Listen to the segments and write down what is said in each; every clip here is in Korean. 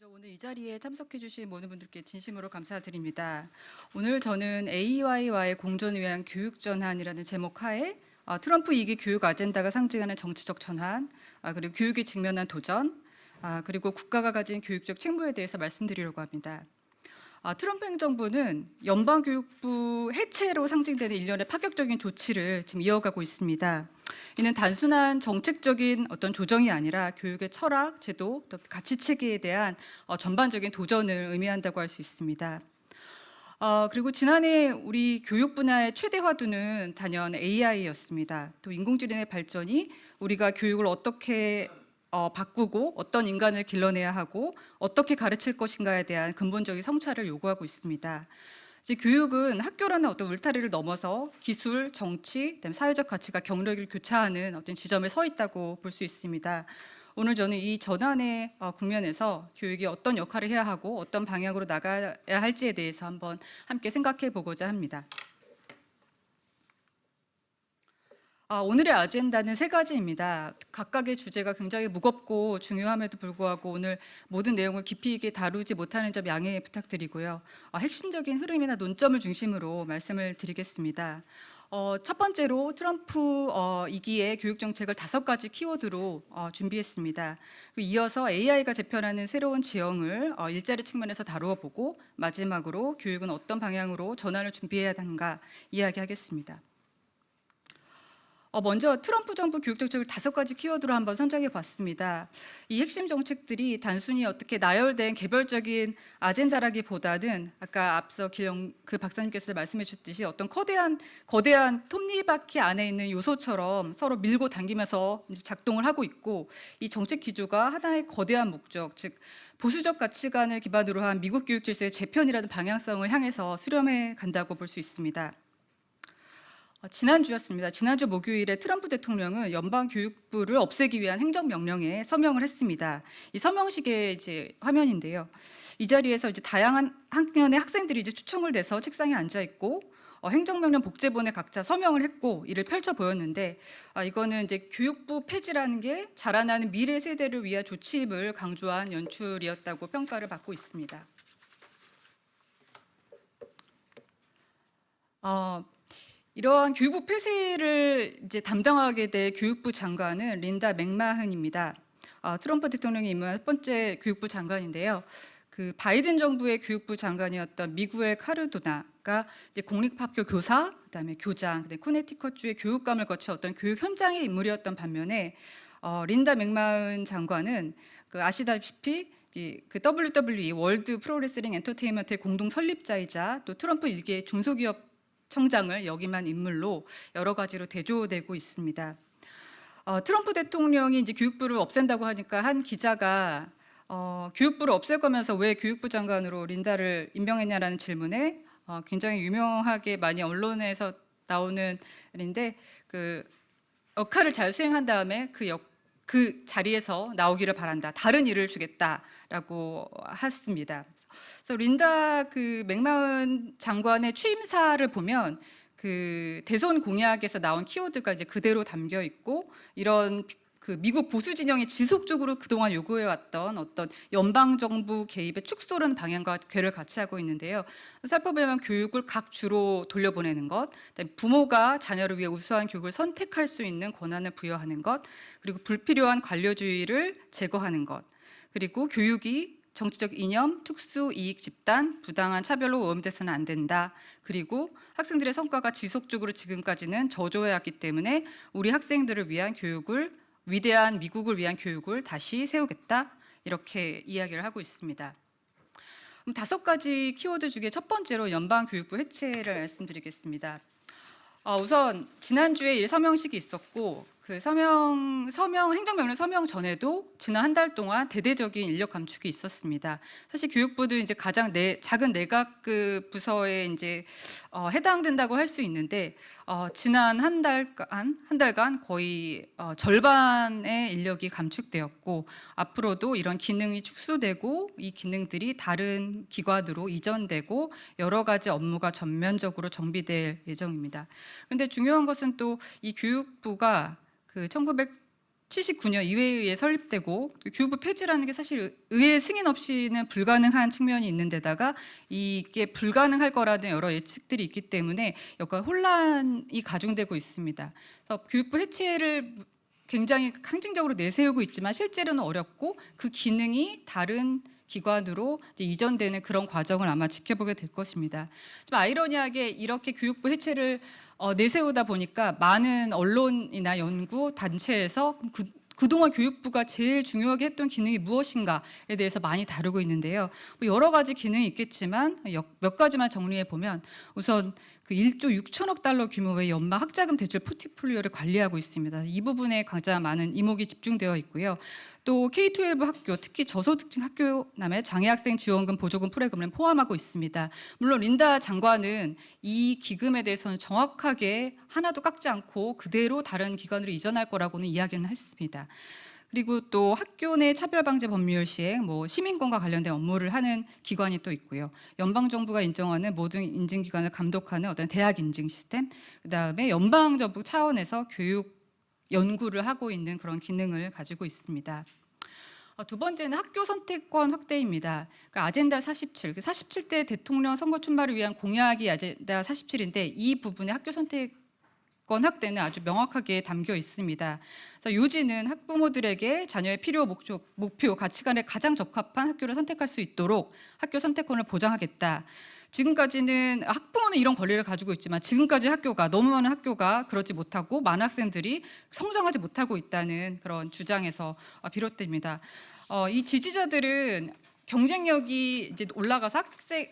먼저 오늘 이 자리에 참석해 주신 모든 분들께 진심으로 감사드립니다. 오늘 저는 AI와의 공존을 위한 교육 전환이라는 제목 하에 트럼프 2기 교육 아젠다가 상징하는 정치적 전환, 그리고 교육이 직면한 도전, 그리고 국가가 가진 교육적 책무에 대해서 말씀드리려고 합니다. 트럼프 행정부는 연방교육부 해체로 상징되는 일련의 파격적인 조치를 지금 이어가고 있습니다. 이는 단순한 정책적인 어떤 조정이 아니라 교육의 철학, 제도, 또 가치 체계에 대한 전반적인 도전을 의미한다고 할 수 있습니다. 그리고 지난해 우리 교육 분야의 최대 화두는 단연 AI였습니다. 또 인공지능의 발전이 우리가 교육을 어떻게 바꾸고 어떤 인간을 길러내야 하고 어떻게 가르칠 것인가에 대한 근본적인 성찰을 요구하고 있습니다. 이제 교육은 학교라는 어떤 울타리를 넘어서 기술, 정치, 그다음에 사회적 가치가 경력을 교차하는 어떤 지점에 서 있다고 볼 수 있습니다. 오늘 저는 이 전환의 국면에서 교육이 어떤 역할을 해야 하고 어떤 방향으로 나가야 할지에 대해서 한번 함께 생각해 보고자 합니다. 오늘의 아젠다는 세 가지입니다. 각각의 주제가 굉장히 무겁고 중요함에도 불구하고 오늘 모든 내용을 깊이 있게 다루지 못하는 점 양해 부탁드리고요. 핵심적인 흐름이나 논점을 중심으로 말씀을 드리겠습니다. 첫 번째로 트럼프 2기의 교육정책을 5가지 키워드로 준비했습니다. 이어서 AI가 재편하는 새로운 지형을 일자리 측면에서 다루어 보고 마지막으로 교육은 어떤 방향으로 전환을 준비해야 하는가 이야기하겠습니다. 먼저 트럼프 정부 교육정책을 5가지 키워드로 한번 선정해 봤습니다. 이 핵심 정책들이 단순히 어떻게 나열된 개별적인 아젠다라기보다는 아까 앞서 기영 그 박사님께서 말씀해 주셨듯이 어떤 거대한 톱니바퀴 안에 있는 요소처럼 서로 밀고 당기면서 이제 작동을 하고 있고, 이 정책 기조가 하나의 거대한 목적, 즉 보수적 가치관을 기반으로 한 미국 교육 질서의 재편이라는 방향성을 향해서 수렴해 간다고 볼 수 있습니다. 지난주였습니다. 지난주 목요일에 트럼프 대통령은 연방교육부를 없애기 위한 행정명령에 서명을 했습니다. 이 서명식의 이제 화면인데요. 이 자리에서 이제 다양한 학년의 학생들이 이제 추첨을 돼서 책상에 앉아 있고 행정명령 복제본에 각자 서명을 했고 이를 펼쳐 보였는데, 이거는 이제 교육부 폐지라는 게 자라나는 미래 세대를 위한 조치임을 강조한 연출이었다고 평가를 받고 있습니다. 이러한 교육부 폐쇄를 이제 담당하게 될 교육부 장관은 린다 맥마흔입니다. 트럼프 대통령이 임명한 첫 번째 교육부 장관인데요. 그 바이든 정부의 교육부 장관이었던 미구엘 카르도나가 이제 공립학교 교사, 그다음에 교장, 그다음에 코네티컷주의 교육감을 거쳐 어떤 교육 현장의 인물이었던 반면에 린다 맥마흔 장관은 그 아시다시피 그 WWE 월드 프로레슬링 엔터테인먼트의 공동 설립자이자 또 트럼프 일기의 중소기업 청장을 역임한 인물로 여러 가지로 대조되고 있습니다. 트럼프 대통령이 이제 교육부를 없앤다고 하니까 한 기자가 교육부를 없앨 거면서 왜 교육부 장관으로 린다를 임명했냐라는 질문에 굉장히 유명하게 많이 언론에서 나오는 일인데, 그 역할을 잘 수행한 다음에 그 자리에서 나오기를 바란다. 다른 일을 주겠다라고 했습니다. 그래서 린다 그 맥마흔 장관의 취임사를 보면 그 대선 공약에서 나온 키워드가 이제 그대로 담겨 있고, 이런 그 미국 보수 진영이 지속적으로 그동안 요구해왔던 어떤 연방 정부 개입의 축소라는 방향과 궤를 같이 하고 있는데요. 살펴보면 교육을 각 주로 돌려보내는 것, 부모가 자녀를 위해 우수한 교육을 선택할 수 있는 권한을 부여하는 것, 그리고 불필요한 관료주의를 제거하는 것, 그리고 교육이 정치적 이념, 특수 이익 집단, 부당한 차별로 오염돼서는 안 된다. 그리고 학생들의 성과가 지속적으로 지금까지는 저조해왔기 때문에 우리 학생들을 위한 교육을, 위대한 미국을 위한 교육을 다시 세우겠다. 이렇게 이야기를 하고 있습니다. 그럼 5가지 키워드 중에 첫 번째로 연방교육부 해체를 말씀드리겠습니다. 우선 지난주에 이 서명식이 있었고, 그 행정명령 서명 전에도 지난 한 달 동안 대대적인 인력 감축이 있었습니다. 사실 교육부도 이제 가장 작은 내각급 부서에 이제 해당된다고 할 수 있는데, 지난 한 달간 거의 절반의 인력이 감축되었고, 앞으로도 이런 기능이 축소되고 이 기능들이 다른 기관으로 이전되고 여러 가지 업무가 전면적으로 정비될 예정입니다. 그런데 중요한 것은 또 이 교육부가 그 1979년 의회에 설립되고 교육부 폐지라는 게 사실 의회 승인 없이는 불가능한 측면이 있는 데다가 이게 불가능할 거라는 여러 예측들이 있기 때문에 약간 혼란이 가중되고 있습니다. 그래서 교육부 해체를 굉장히 상징적으로 내세우고 있지만 실제로는 어렵고 그 기능이 다른 기관으로 이제 이전되는 그런 과정을 아마 지켜보게 될 것입니다. 좀 아이러니하게 이렇게 교육부 해체를 내세우다 보니까 많은 언론이나 연구 단체에서 그동안 교육부가 제일 중요하게 했던 기능이 무엇인가에 대해서 많이 다루고 있는데요. 뭐 여러 가지 기능이 있겠지만 몇 가지만 정리해 보면 우선 그 1조 6천억 달러 규모의 연마 학자금 대출 포트폴리오를 관리하고 있습니다. 이 부분에 가장 많은 이목이 집중되어 있고요. 또 K-12 학교, 특히 저소득층 학교남의 장애학생 지원금 보조금 프로그램을 포함하고 있습니다. 물론 린다 장관은 이 기금에 대해서는 정확하게 하나도 깎지 않고 그대로 다른 기관으로 이전할 거라고는 이야기는 했습니다. 그리고 또 학교 내 차별방지 법률 시행, 시민권과 관련된 업무를 하는 기관이 또 있고요. 연방정부가 인정하는 모든 인증기관을 감독하는 어떤 대학 인증 시스템, 그다음에 연방정부 차원에서 교육 연구를 하고 있는 그런 기능을 가지고 있습니다. 두 번째는 학교 선택권 확대입니다. 그러니까 아젠다 47, 47대 대통령 선거 출마를 위한 공약이 아젠다 47인데 이 부분에 학교 선택권 확대는 아주 명확하게 담겨 있습니다. 그래서 요지는 학부모들에게 자녀의 필요, 목표, 가치관에 가장 적합한 학교를 선택할 수 있도록 학교 선택권을 보장하겠다. 지금까지는 학부모는 이런 권리를 가지고 있지만 지금까지 너무 많은 학교가 그러지 못하고 많은 학생들이 성장하지 못하고 있다는 그런 주장에서 비롯됩니다. 이 지지자들은 경쟁력이 이제 올라가서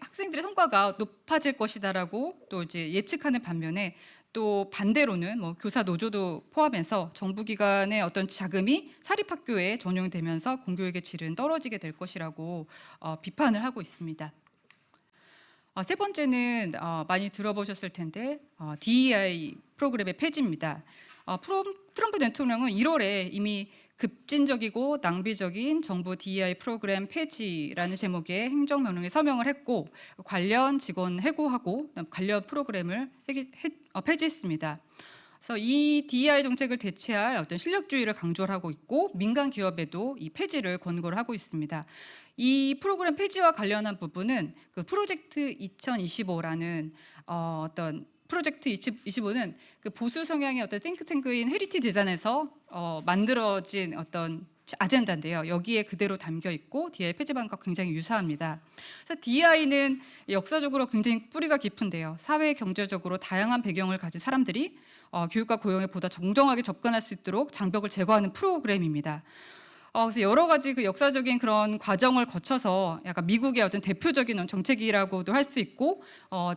학생들의 성과가 높아질 것이다라고 또 이제 예측하는 반면에 또 반대로는 교사 노조도 포함해서 정부기관의 어떤 자금이 사립학교에 전용되면서 공교육의 질은 떨어지게 될 것이라고 비판을 하고 있습니다. 세 번째는 많이 들어보셨을 텐데 DEI 프로그램의 폐지입니다. 트럼프 대통령은 1월에 이미 급진적이고 낭비적인 정부 DEI 프로그램 폐지라는 제목의 행정명령에 서명을 했고 관련 직원 해고하고 관련 프로그램을 폐지했습니다. 그래서 이 DEI 정책을 대체할 어떤 실력주의를 강조를 하고 있고 민간 기업에도 이 폐지를 권고를 하고 있습니다. 이 프로그램 폐지와 관련한 부분은 그 프로젝트 2025라는 어떤 프로젝트 25는 그 보수 성향의 어떤 띵크탱크인 헤리티 디자인에서 만들어진 어떤 아젠다인데요. 여기에 그대로 담겨 있고 DEI 폐지 방안과 굉장히 유사합니다. 그래서 DEI는 역사적으로 굉장히 뿌리가 깊은데요. 사회 경제적으로 다양한 배경을 가진 사람들이 교육과 고용에 보다 정정하게 접근할 수 있도록 장벽을 제거하는 프로그램입니다. 그래서 여러 가지 그 역사적인 그런 과정을 거쳐서 약간 미국의 어떤 대표적인 정책이라고도 할 수 있고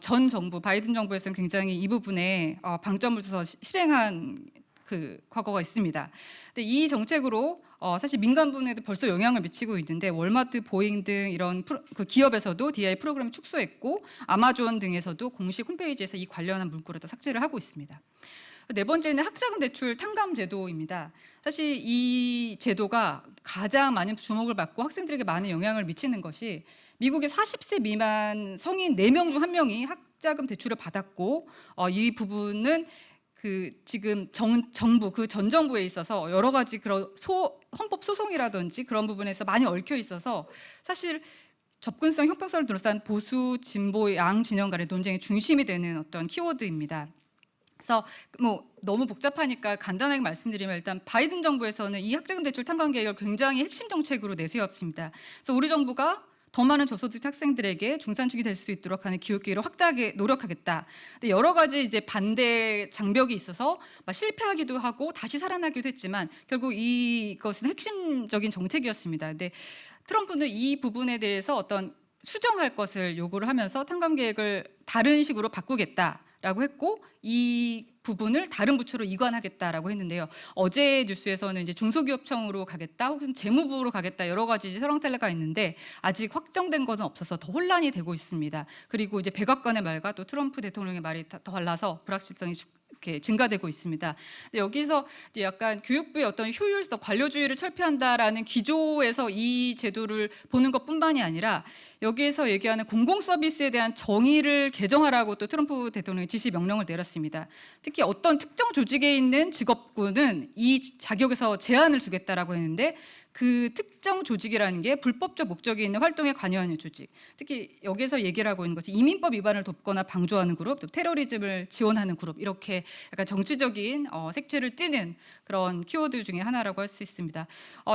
전 정부 바이든 정부에서는 굉장히 이 부분에 방점을 줘서 실행한 그 과거가 있습니다. 근데 이 정책으로 사실 민간 부문에도 벌써 영향을 미치고 있는데 월마트, 보잉 등 이런 그 기업에서도 DEI 프로그램을 축소했고 아마존 등에서도 공식 홈페이지에서 이 관련한 문구를 다 삭제를 하고 있습니다. 네 번째는 학자금 대출 탕감 제도입니다. 사실 이 제도가 가장 많은 주목을 받고 학생들에게 많은 영향을 미치는 것이 미국의 40세 미만 성인 4명 중 1명이 학자금 대출을 받았고 이 부분은 그 지금 정부 그 전 정부에 있어서 여러 가지 그런 헌법 소송이라든지 그런 부분에서 많이 얽혀 있어서 사실 접근성 형평성을 둘러싼 보수 진보 양 진영 간의 논쟁의 중심이 되는 어떤 키워드입니다. 그래서 너무 복잡하니까 간단하게 말씀드리면 일단 바이든 정부에서는 이 학자금 대출 탕감 계획을 굉장히 핵심 정책으로 내세웠습니다. 그래서 우리 정부가 더 많은 저소득 학생들에게 중산층이 될 수 있도록 하는 교육 기회를 확대하게 노력하겠다. 근데 여러 가지 이제 반대 장벽이 있어서 실패하기도 하고 다시 살아나기도 했지만 결국 이것은 핵심적인 정책이었습니다. 근데 트럼프는 이 부분에 대해서 어떤 수정할 것을 요구를 하면서 탕감 계획을 다른 식으로 바꾸겠다라고 했고 이 부분을 다른 부처로 이관하겠다라고 했는데요. 어제 뉴스에서는 이제 중소기업청으로 가겠다, 혹은 재무부로 가겠다 여러 가지 설왕설래가 있는데 아직 확정된 것은 없어서 더 혼란이 되고 있습니다. 그리고 이제 백악관의 말과 또 트럼프 대통령의 말이 더 달라서 불확실성이 이렇게 증가되고 있습니다. 근데 여기서 이제 약간 교육부의 어떤 효율성, 관료주의를 철폐한다라는 기조에서 이 제도를 보는 것뿐만이 아니라 여기에서 얘기하는 공공 서비스에 대한 정의를 개정하라고 또 트럼프 대통령이 지시 명령을 내렸습니다. 특히 어떤 특정 조직에 있는 직업군은 이 자격에서 제한을 두겠다라고 했는데 그 특정 조직이라는 게 불법적 목적이 있는 활동에 관여하는 조직, 특히 여기서 얘기를 하고 있는 것은 이민법 위반을 돕거나 방조하는 그룹, 또 테러리즘을 지원하는 그룹, 이렇게 약간 정치적인 색채를 띠는 그런 키워드 중에 하나라고 할 수 있습니다.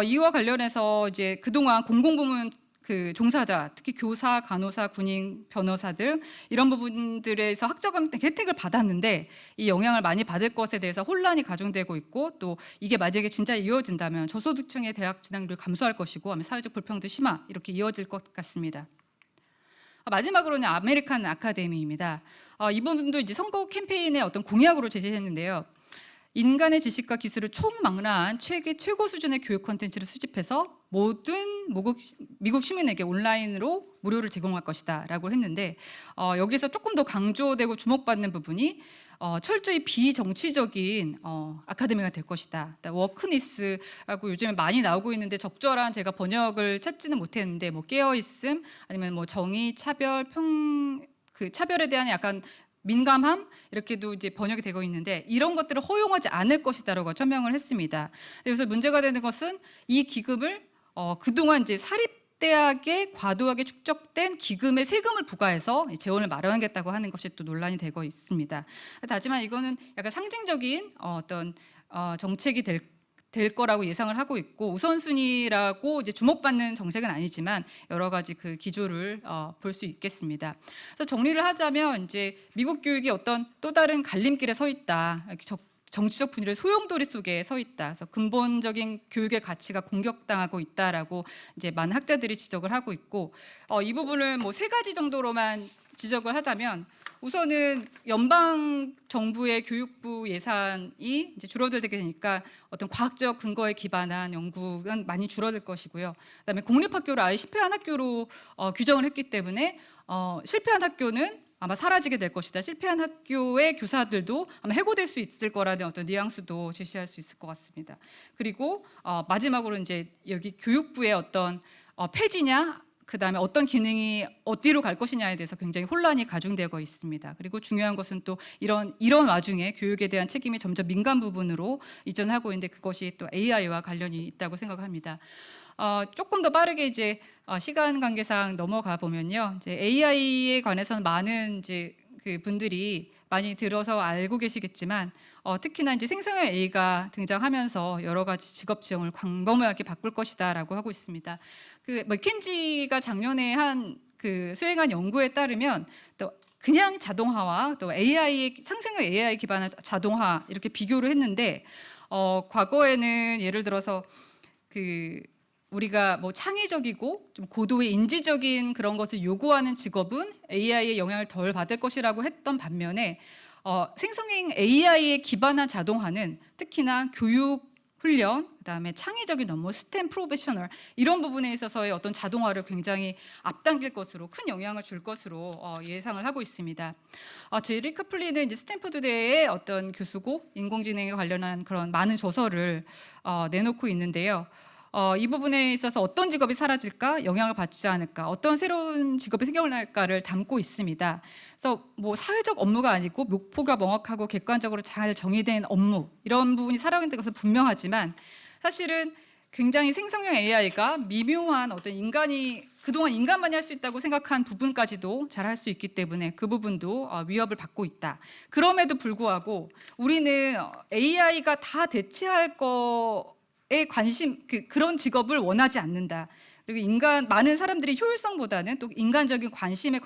이와 관련해서 이제 그동안 공공부문 그 종사자, 특히 교사, 간호사, 군인, 변호사들 이런 부분들에서 학자금 혜택을 받았는데 이 영향을 많이 받을 것에 대해서 혼란이 가중되고 있고, 또 이게 만약에 진짜 이어진다면 저소득층의 대학 진학률을 감소할 것이고 사회적 불평등 심화 이렇게 이어질 것 같습니다. 마지막으로는 아메리칸 아카데미입니다. 이 부분도 이제 선거 캠페인의 어떤 공약으로 제시했는데요. 인간의 지식과 기술을 총망라한 최고 수준의 교육 콘텐츠를 수집해서 모든 미국 시민에게 온라인으로 무료를 제공할 것이다 라고 했는데, 여기서 조금 더 강조되고 주목받는 부분이 철저히 비정치적인 아카데미가 될 것이다. 워크니스라고 요즘에 많이 나오고 있는데 적절한 제가 번역을 찾지는 못했는데 뭐 깨어있음 아니면 뭐 정의, 차별, 그 차별에 대한 약간 민감함 이렇게도 이제 번역이 되고 있는데 이런 것들을 허용하지 않을 것이다라고 천명을 했습니다. 그래서 문제가 되는 것은 이 기금을 그동안 이제 사립대학에 과도하게 축적된 기금에 세금을 부과해서 재원을 마련하겠다고 하는 것이 또 논란이 되고 있습니다. 하지만 이거는 약간 상징적인 어떤 정책이 될 거라고 예상을 하고 있고, 우선순위라고 이제 주목받는 정책은 아니지만 여러 가지 그 기조를 볼 수 있겠습니다. 그래서 정리를 하자면 이제 미국 교육이 어떤 또 다른 갈림길에 서 있다. 정치적 분위기의 소용돌이 속에 서 있다. 그래서 근본적인 교육의 가치가 공격당하고 있다라고 이제 많은 학자들이 지적을 하고 있고, 이 부분을 뭐 세 가지 정도로만 지적을 하자면, 우선은 연방 정부의 교육부 예산이 이제 줄어들게 되니까 어떤 과학적 근거에 기반한 연구는 많이 줄어들 것이고요. 그다음에 공립학교를 아예 실패한 학교로 규정을 했기 때문에 실패한 학교는 아마 사라지게 될 것이다. 실패한 학교의 교사들도 아마 해고될 수 있을 거라는 어떤 뉘앙스도 제시할 수 있을 것 같습니다. 그리고 마지막으로 이제 여기 교육부의 어떤 폐지냐, 그다음에 어떤 기능이 어디로 갈 것이냐에 대해서 굉장히 혼란이 가중되고 있습니다. 그리고 중요한 것은 또 이런 와중에 교육에 대한 책임이 점점 민간 부분으로 이전하고 있는데 그것이 또 AI와 관련이 있다고 생각합니다. 조금 더 빠르게 이제 시간 관계상 넘어가 보면요, 이제 AI에 관해서는 많은 이제 그 분들이 많이 들어서 알고 계시겠지만 특히나 이제 생성형 AI가 등장하면서 여러 가지 직업 지형을 광범위하게 바꿀 것이다라고 하고 있습니다. 그 맥킨지가 작년에 수행한 연구에 따르면 또 그냥 자동화와 또 상생형 AI 기반의 자동화 이렇게 비교를 했는데, 과거에는 예를 들어서 우리가 뭐 창의적이고 좀 고도의 인지적인 그런 것을 요구하는 직업은 AI의 영향을 덜 받을 것이라고 했던 반면에 생성형 AI에 기반한 자동화는 특히나 교육 훈련, 그다음에 창의적인 업무, 스템 프로페셔널 이런 부분에 있어서의 어떤 자동화를 굉장히 앞당길 것으로 큰 영향을 줄 것으로 예상을 하고 있습니다. 제리 카플리는 이제 스탠포드대의 어떤 교수고 인공지능에 관련한 그런 많은 저서를 내놓고 있는데요. 이 부분에 있어서 어떤 직업이 사라질까, 영향을 받지 않을까, 어떤 새로운 직업이 생겨날까를 담고 있습니다. 그래서 뭐 사회적 업무가 아니고 목표가 명확하고 객관적으로 잘 정의된 업무 이런 부분이 사라지는 것은 분명하지만, 사실은 굉장히 생성형 AI가 미묘한 어떤 그동안 인간만이 할 수 있다고 생각한 부분까지도 잘 할 수 있기 때문에 그 부분도 위협을 받고 있다. 그럼에도 불구하고 우리는 AI가 다 대체할 그런 직업을 원하지 않는다. 그리고 많은 사람들이 효율성보다는 또 인간적인 관심에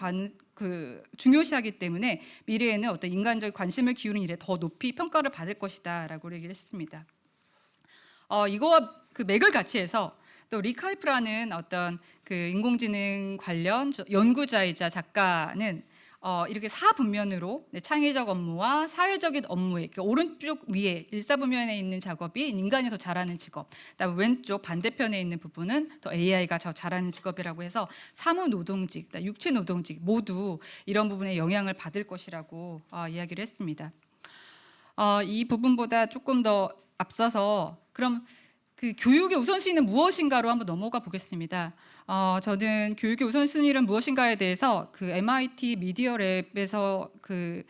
중요시하기 때문에 미래에는 어떤 인간적 관심을 기울이는 일에 더 높이 평가를 받을 것이다라고 얘기를 했습니다. 이거와 그 맥을 같이 해서 또 리카이프라는 어떤 그 인공지능 관련 연구자이자 작가는 이렇게 사분면으로 창의적 업무와 사회적인 업무에 오른쪽 위에 일사분면에 있는 작업이 인간이 더 잘하는 직업, 그다음에 왼쪽 반대편에 있는 부분은 더 AI가 더 잘하는 직업이라고 해서 사무노동직, 육체노동직 모두 이런 부분에 영향을 받을 것이라고 이야기를 했습니다. 이 부분보다 조금 더 앞서서 그럼 그 교육의 우선순위는 무엇인가로 한번 넘어가 보겠습니다. 저는 교육의 우선순위는 무엇인가에 대해서 그 MIT 미디어 랩에서 그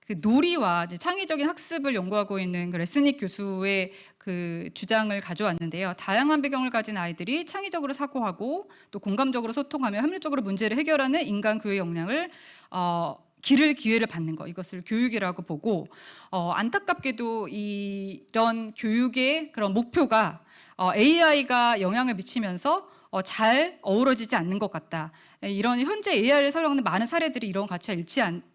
놀이와 이제 창의적인 학습을 연구하고 있는 그 레스닉 교수의 그 주장을 가져왔는데요. 다양한 배경을 가진 아이들이 창의적으로 사고하고 또 공감적으로 소통하며 합리적으로 문제를 해결하는 인간 교육 역량을 기를 기회를 받는 것, 이것을 교육이라고 보고, 안타깝게도 이런 교육의 그런 목표가 AI가 영향을 미치면서 잘 어우러지지 않는 것 같다. 이런 현재 AI를 사용하는 많은 사례들이 이런 가치와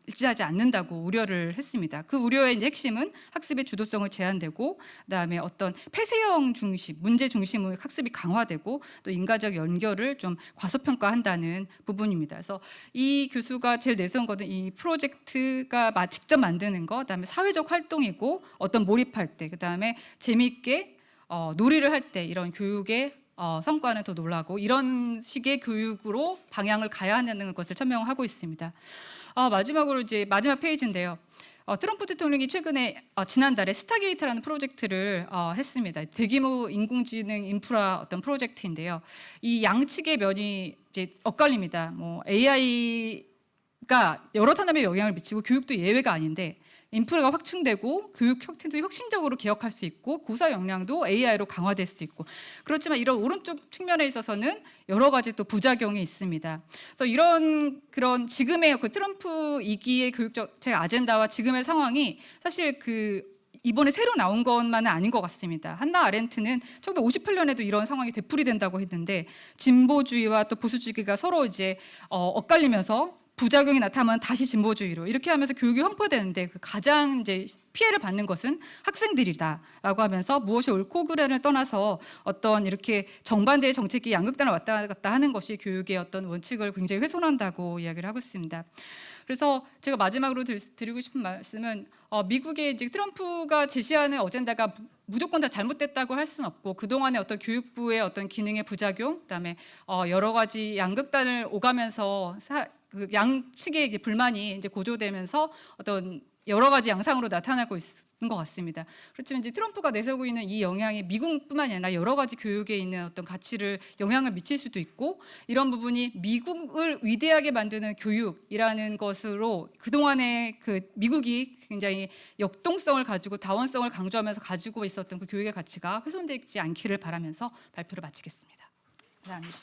일치하지 않는다고 우려를 했습니다. 그 우려의 이제 핵심은 학습의 주도성을 제한되고, 그다음에 어떤 폐쇄형 중심, 문제 중심의 학습이 강화되고, 또 인과적 연결을 좀 과소평가한다는 부분입니다. 그래서 이 교수가 제일 내세운 것은 이 프로젝트가 직접 만드는 것, 그다음에 사회적 활동이고, 어떤 몰입할 때, 그다음에 재미있게 놀이를 할 때 이런 교육의 성과는 더 놀라고, 이런 식의 교육으로 방향을 가야 하는 것을 천명하고 있습니다. 마지막으로 이제 마지막 페이지인데요. 트럼프 대통령이 최근에 지난달에 스타게이트라는 프로젝트를 했습니다. 대규모 인공지능 인프라 어떤 프로젝트인데요. 이 양측의 면이 이제 엇갈립니다. 뭐 AI가 여러 산업에 영향을 미치고 교육도 예외가 아닌데, 인프라가 확충되고 교육 형태도 혁신적으로 개혁할 수 있고 고사 역량도 AI로 강화될 수 있고, 그렇지만 이런 오른쪽 측면에 있어서는 여러 가지 또 부작용이 있습니다. 그래서 이런 그런 지금의 그 트럼프 2기의 교육적 아젠다와 지금의 상황이 사실 그 이번에 새로 나온 것만은 아닌 것 같습니다. 한나 아렌트는 1958년에도 이런 상황이 되풀이된다고 했는데, 진보주의와 또 보수주의가 서로 이제 엇갈리면서 부작용이 나타나면 다시 진보주의로 이렇게 하면서 교육이 횡포되는데, 그 가장 이제 피해를 받는 것은 학생들이다라고 하면서 무엇이 옳고 그르를 떠나서 어떤 이렇게 정반대의 정책이 양극단을 왔다 갔다 하는 것이 교육의 어떤 원칙을 굉장히 훼손한다고 이야기를 하고 있습니다. 그래서 제가 마지막으로 드리고 싶은 말씀은 미국의 이제 트럼프가 제시하는 어젠다가 무조건 다 잘못됐다고 할 수는 없고, 그동안의 어떤 교육부의 어떤 기능의 부작용, 그다음에 여러 가지 양극단을 오가면서 그 양측의 이제 불만이 이제 고조되면서 어떤 여러 가지 양상으로 나타나고 있는 것 같습니다. 그렇지만 이제 트럼프가 내세우고 있는 이 영향이 미국뿐만이 아니라 여러 가지 교육에 있는 어떤 가치를 영향을 미칠 수도 있고, 이런 부분이 미국을 위대하게 만드는 교육이라는 것으로 그동안의 그 미국이 굉장히 역동성을 가지고 다원성을 강조하면서 가지고 있었던 그 교육의 가치가 훼손되지 않기를 바라면서 발표를 마치겠습니다. 감사합니다.